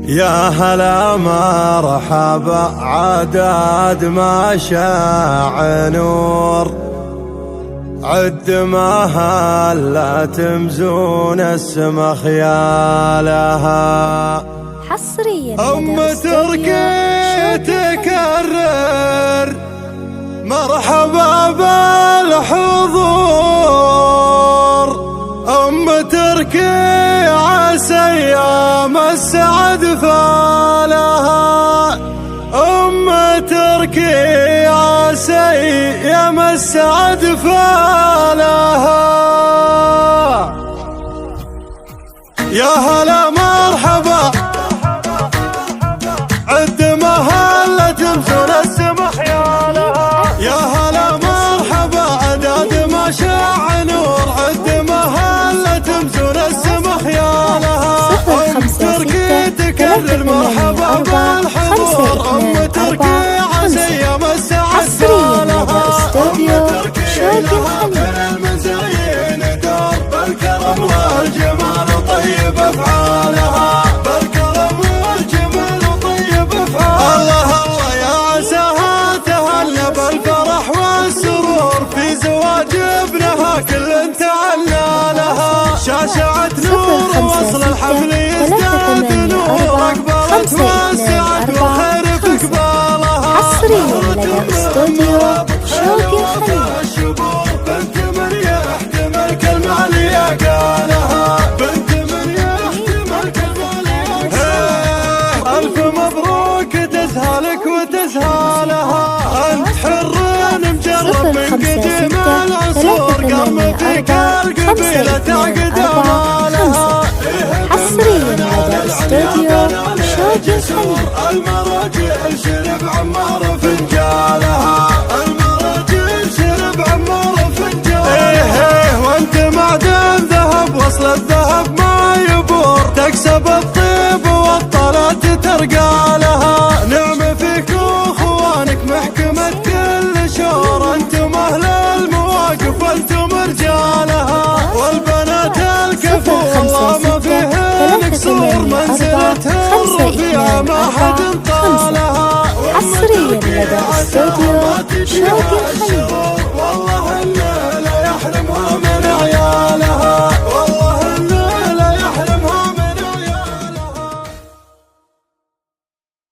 يا هلا مرحبا عداد ما شاع نور، عد ما هلا تمزون السما خيالها. حصريا تركي تكرر مرحبا بالحضور، تركي عسى يوم السعد فالها، تركي عسى يوم السعد فالها. يا هلا مرحبا عد ما هلا تمزون السما خيالها. يا هلا مرحبا عداد ما شاع نور، عد ما هلا تمزون السما خيالها. تركي تكرر مرحبا بالحضور، تركي عسى يوم السعد فالها. المزايين دور بالكرم والجمال طيب افعالها، بالكرم والجمال طيب افعالها. الله الله يا عساها تهنى بالفرح والسرور، في زواج ابنها كل تعلى لها. شاشعت نور وصل الحفل يزداد نور، اقبلت وسعت وخير في قبالها. حصريا لدى استوديو شوقي الخليل. بنت من يحتمل كلمة عليا قالها، بنت من يحتمل كلمة عليا قالها. ألف مبروك تسهلك وتسهالها، أنت حر مجرب من قديم العصور، قامتك القبيلة تعقد أمالها. حصريا لدى استوديو شوقي الخليل. المراجل شرب عمار فنجالها، المراجل شرب عمار فنجالها. وانت معدن ذهب وصل الذهب ما يبور، تكسب الطيب والطلات ترقى لها. نعم فيك واخوانك محكمة كل شور، انتم اهل المواقف وانتم رجالها. والبنات الكفو والله ما فيهن قصور، منزلتها الرفيعة ما حد طالها. حصريا لدى استوديو شوقي الخليل. والله